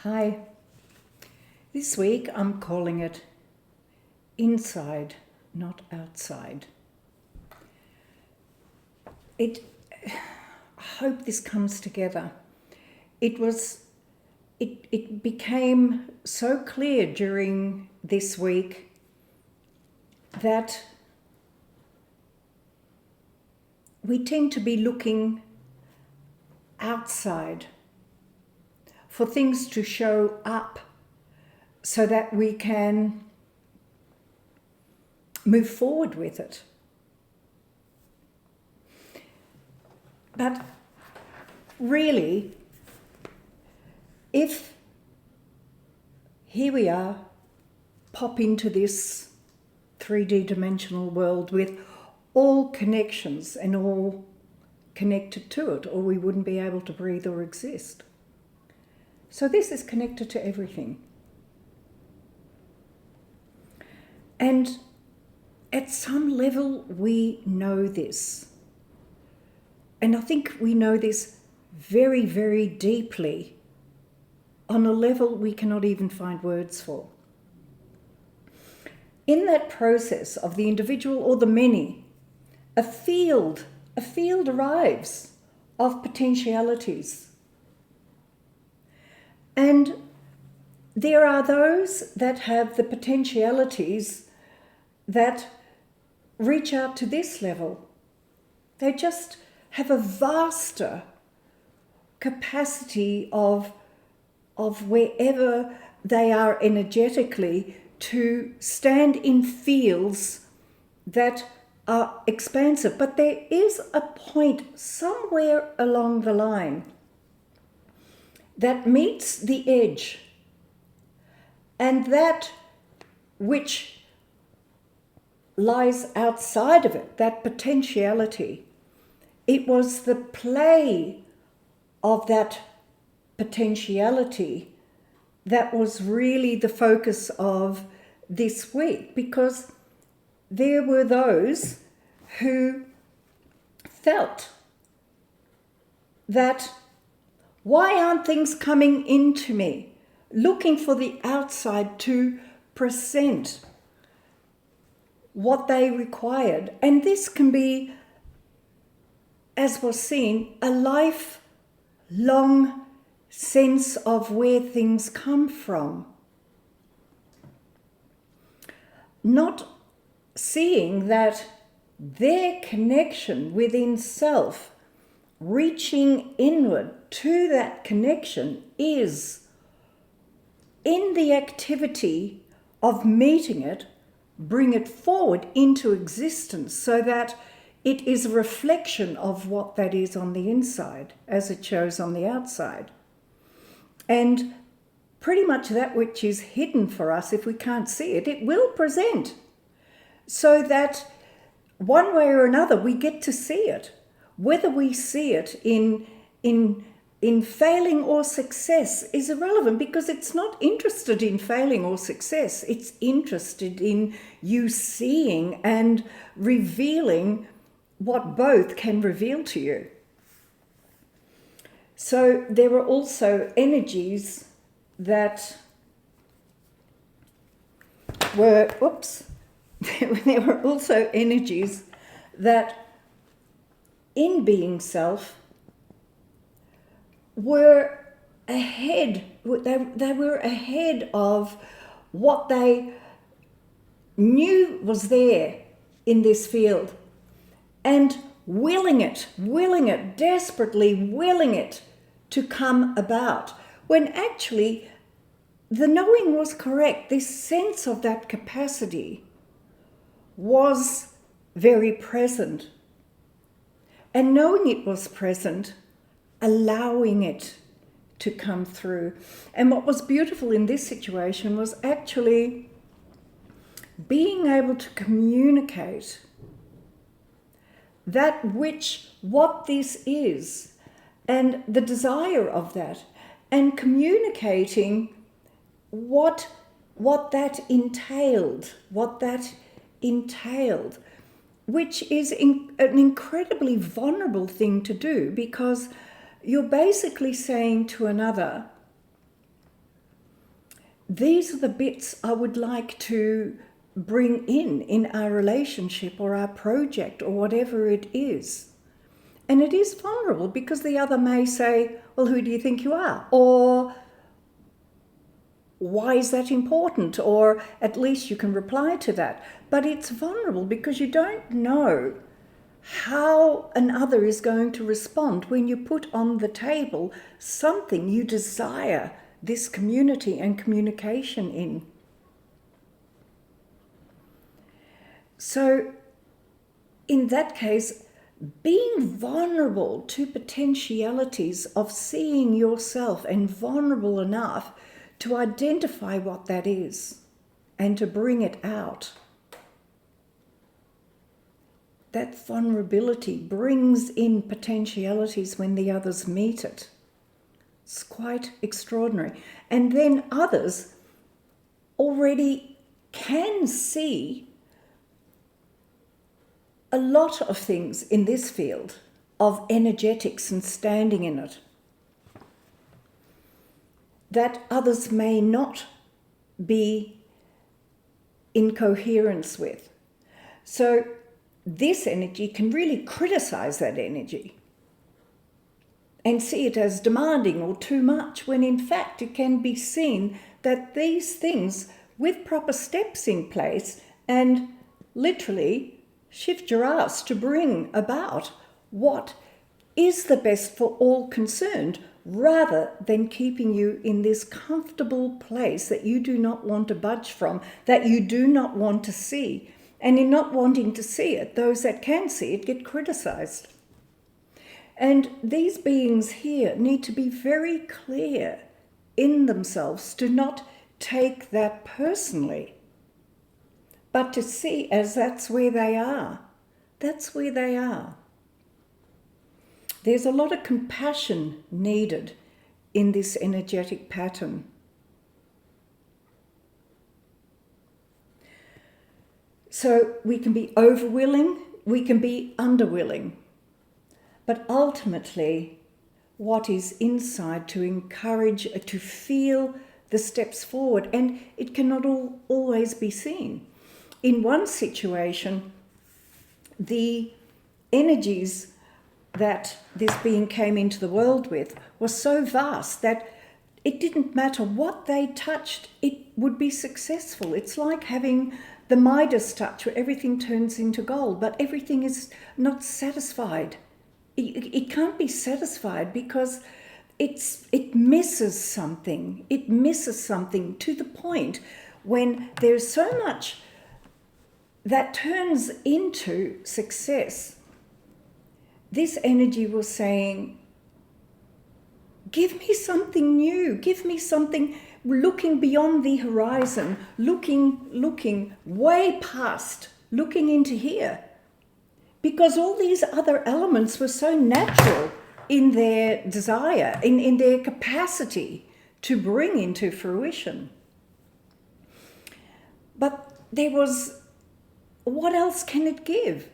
Hi. This week I'm calling it Inside, Not Outside. I hope this comes together. It became so clear during this week that we tend to be looking outside for things to show up so that we can move forward with it. But really, if here we are, pop into this 3D dimensional world with all connections and all connected to it, or we wouldn't be able to breathe or exist. So this is connected to everything. And at some level, we know this. And I think we know this very, very deeply on a level we cannot even find words for. In that process of the individual or the many, a field arrives of potentialities. And there are those that have the potentialities that reach out to this level. They just have a vaster capacity of wherever they are energetically to stand in fields that are expansive. But there is a point somewhere along the line that meets the edge, and that which lies outside of it, that potentiality, it was the play of that potentiality that was really the focus of this week, because there were those who felt that, why aren't things coming into me? Looking for the outside to present what they required. And this can be, as was seen, a lifelong sense of where things come from. Not seeing that their connection within self, reaching inward to that connection, is in the activity of meeting it, bring it forward into existence so that it is a reflection of what that is on the inside as it shows on the outside. And pretty much that which is hidden for us, if we can't see it, it will present, so that one way or another we get to see it. Whether we see it in failing or success is irrelevant, because it's not interested in failing or success. It's interested in you seeing and revealing what both can reveal to you. So there were also energies that were, there were also energies that in being self were ahead, they were ahead of what they knew was there in this field, and willing it, desperately willing it to come about, when actually the knowing was correct. This sense of that capacity was very present. And knowing it was present, allowing it to come through. And what was beautiful in this situation was actually being able to communicate what this is, and the desire of that, and communicating what that entailed, which is an incredibly vulnerable thing to do, because you're basically saying to another, these are the bits I would like to bring in our relationship or our project or whatever it is. And it is vulnerable because the other may say, well, who do you think you are? Or why is that important? Or at least you can reply to that. But it's vulnerable because you don't know how another is going to respond when you put on the table something you desire this community and communication in. So in that case, being vulnerable to potentialities of seeing yourself and vulnerable enough to identify what that is and to bring it out. That vulnerability brings in potentialities when the others meet it. It's quite extraordinary. And then others already can see a lot of things in this field of energetics and standing in it that others may not be in coherence with. So this energy can really criticize that energy and see it as demanding or too much, when in fact it can be seen that these things, with proper steps in place and literally shift your ass to bring about what is the best for all concerned, rather than keeping you in this comfortable place that you do not want to budge from, that you do not want to see. And in not wanting to see it, those that can see it get criticized. And these beings here need to be very clear in themselves to not take that personally, but to see as that's where they are. That's where they are. There's a lot of compassion needed in this energetic pattern. So we can be overwilling, we can be underwilling. But ultimately, what is inside to encourage, to feel the steps forward, and it cannot always be seen. In one situation, the energies that this being came into the world with was so vast that it didn't matter what they touched, it would be successful. It's like having the Midas touch where everything turns into gold, but everything is not satisfied. It can't be satisfied because it misses something. It misses something to the point when there's so much that turns into success. This energy was saying, give me something new, give me something, looking beyond the horizon, looking way past, looking into here. Because all these other elements were so natural in their desire, in their capacity to bring into fruition. But there was, what else can it give?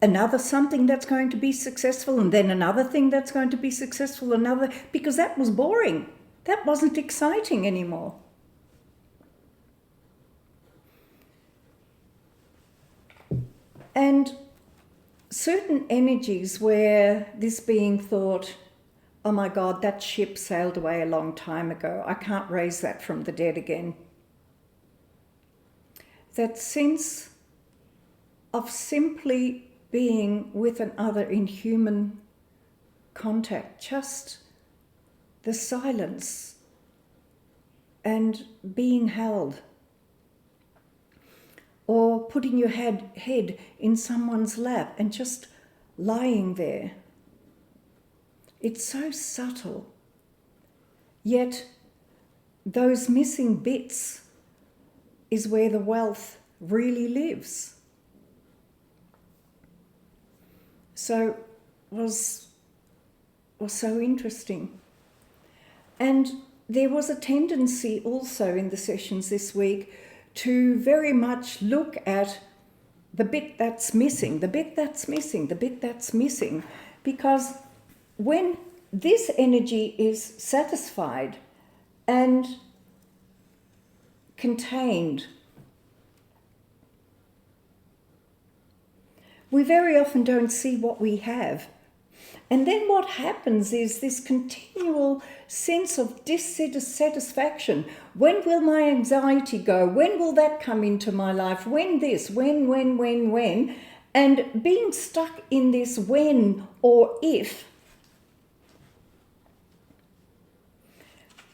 Another something that's going to be successful, and then another thing that's going to be successful, another, because that was boring. That wasn't exciting anymore. And certain energies where this being thought, oh my God, that ship sailed away a long time ago. I can't raise that from the dead again. That sense of simply being with another in human contact, just the silence and being held, or putting your head in someone's lap and just lying there. It's so subtle, yet those missing bits is where the wealth really lives. So was so interesting. And there was a tendency also in the sessions this week to very much look at the bit that's missing, the bit that's missing, the bit that's missing. Because when this energy is satisfied and contained. We very often don't see what we have. And then what happens is this continual sense of dissatisfaction. When will my anxiety go? When will that come into my life? When this? When? And being stuck in this when or if,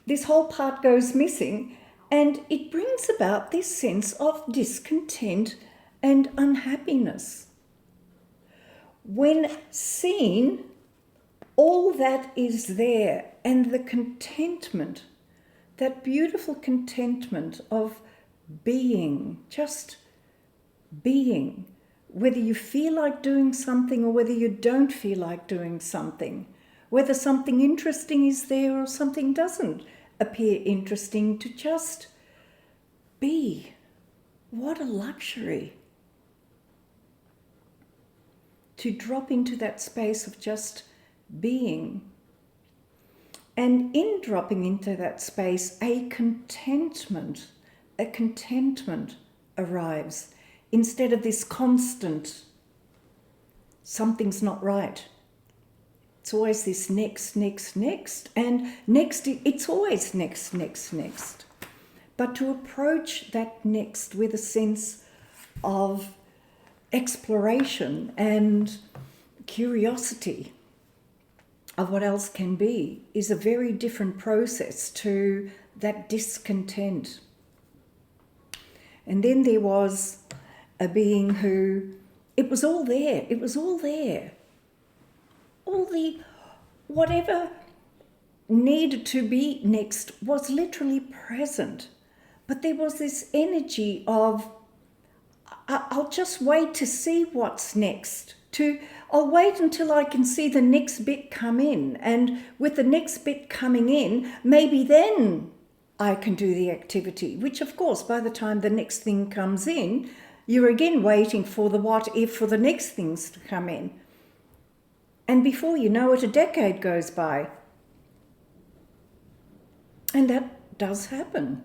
this whole part goes missing, and it brings about this sense of discontent and unhappiness. When seen, all that is there, and the contentment, that beautiful contentment of being, just being, whether you feel like doing something or whether you don't feel like doing something, whether something interesting is there or something doesn't appear interesting, to just be. What a luxury. To drop into that space of just being. And in dropping into that space, a contentment arrives, instead of this constant, something's not right. It's always this next, and next, it's always next. But to approach that next with a sense of exploration and curiosity of what else can be is a very different process to that discontent. And then there was a being who, it was all there. All the, whatever needed to be next was literally present. But there was this energy of, I'll just wait to see what's next. I'll wait until I can see the next bit come in. And with the next bit coming in, maybe then I can do the activity. Which, of course, by the time the next thing comes in, you're again waiting for the what if for the next things to come in. And before you know it, a decade goes by. And that does happen.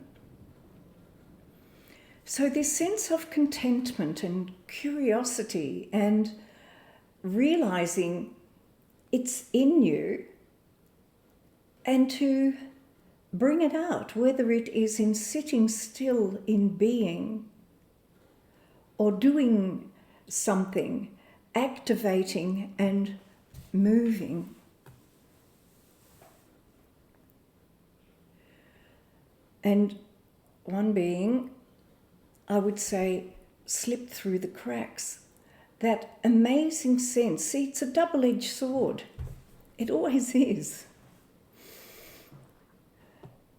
So this sense of contentment and curiosity and realizing it's in you, and to bring it out, whether it is in sitting still in being or doing something, activating and moving. And one being, I would say, slipped through the cracks. That amazing sense. See, it's a double-edged sword. It always is.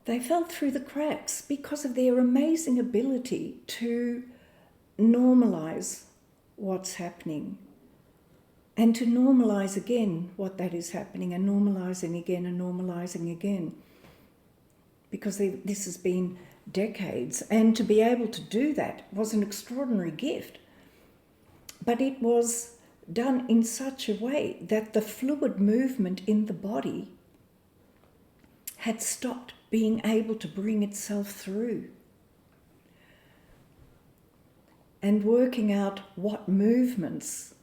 They fell through the cracks because of their amazing ability to normalize what's happening, and to normalize again what that is happening, and normalizing again and normalizing again. Because this has been decades, and to be able to do that was an extraordinary gift. But it was done in such a way that the fluid movement in the body had stopped being able to bring itself through. And working out what movements,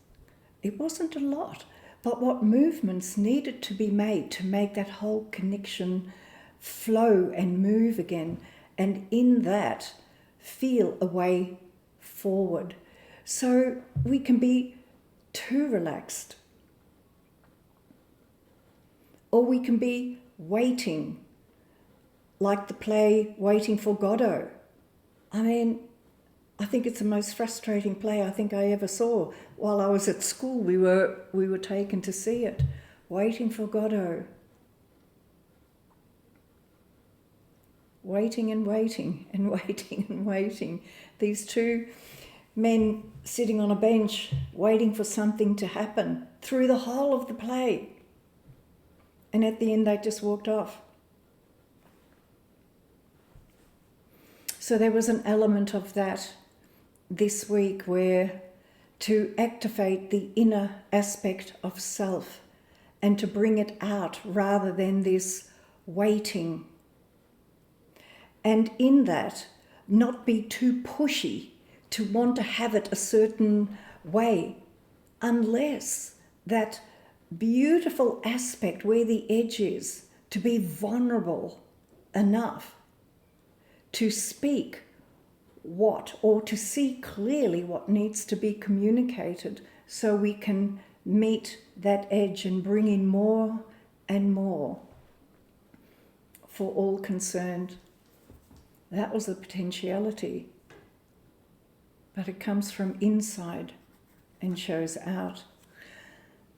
it wasn't a lot, but what movements needed to be made to make that whole connection flow and move again, and in that feel a way forward. So we can be too relaxed, or we can be waiting, like the play Waiting for Godot. I mean, I think it's the most frustrating play I think I ever saw. While I was at school, we were taken to see it. Waiting for Godot. Waiting and waiting and waiting and waiting. These two men sitting on a bench waiting for something to happen through the whole of the play. And at the end they just walked off. So there was an element of that this week, where to activate the inner aspect of self and to bring it out rather than this waiting. And in that, not be too pushy to want to have it a certain way, unless that beautiful aspect where the edge is, to be vulnerable enough to speak what, or to see clearly what needs to be communicated, so we can meet that edge and bring in more and more for all concerned. That was the potentiality. But it comes from inside and shows out.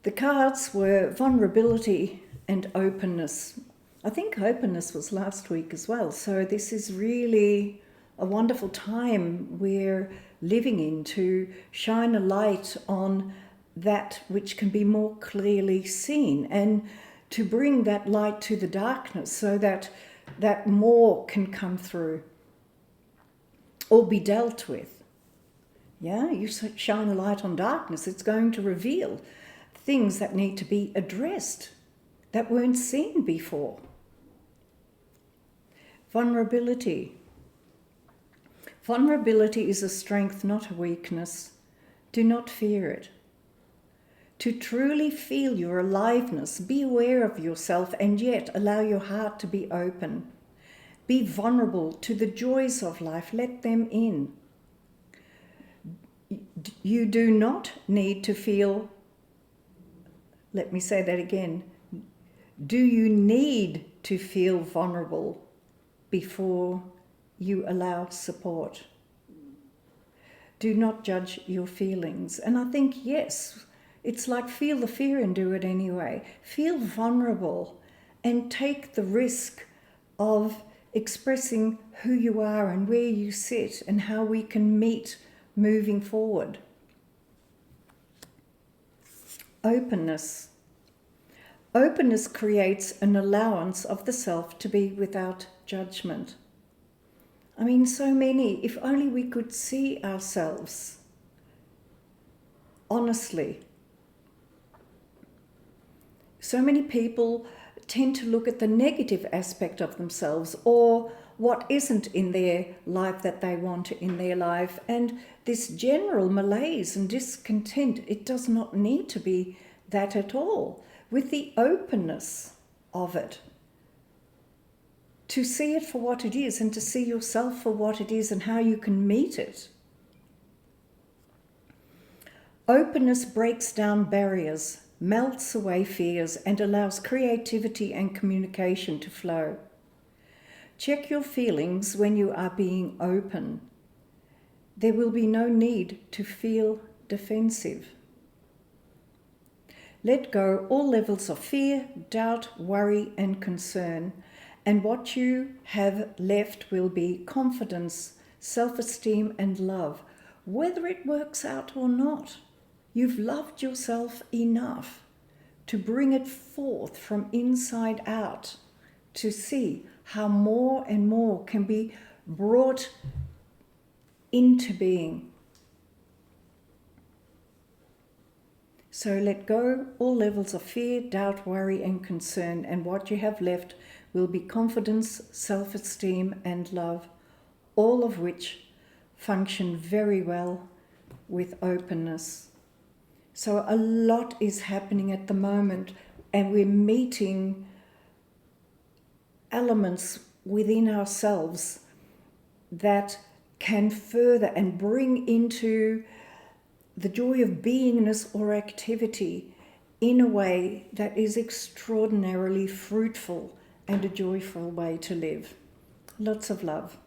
The cards were vulnerability and openness. I think openness was last week as well. So this is really a wonderful time we're living in to shine a light on that which can be more clearly seen, and to bring that light to the darkness so that that more can come through or be dealt with. Yeah, you shine a light on darkness, it's going to reveal things that need to be addressed that weren't seen before. Vulnerability. Vulnerability is a strength, not a weakness. Do not fear it. To truly feel your aliveness, be aware of yourself, and yet allow your heart to be open. Be vulnerable to the joys of life, let them in. You do not need to feel, let me say that again, do you need to feel vulnerable before you allow support? Do not judge your feelings. And I think, yes, it's like feel the fear and do it anyway. Feel vulnerable and take the risk of expressing who you are and where you sit and how we can meet moving forward. Openness. Openness creates an allowance of the self to be without judgment. I mean, so many, if only we could see ourselves honestly. So many people tend to look at the negative aspect of themselves, or what isn't in their life that they want in their life. And this general malaise and discontent, it does not need to be that at all. With the openness of it, to see it for what it is and to see yourself for what it is and how you can meet it. Openness breaks down barriers, melts away fears, and allows creativity and communication to flow. Check your feelings when you are being open. There will be no need to feel defensive. Let go all levels of fear, doubt, worry, and concern, and what you have left will be confidence, self-esteem, and love, whether it works out or not. You've loved yourself enough to bring it forth from inside out, to see how more and more can be brought into being. So let go all levels of fear, doubt, worry, and concern, and what you have left will be confidence, self-esteem, and love, all of which function very well with openness. So a lot is happening at the moment, and we're meeting elements within ourselves that can further and bring into the joy of beingness or activity in a way that is extraordinarily fruitful and a joyful way to live. Lots of love.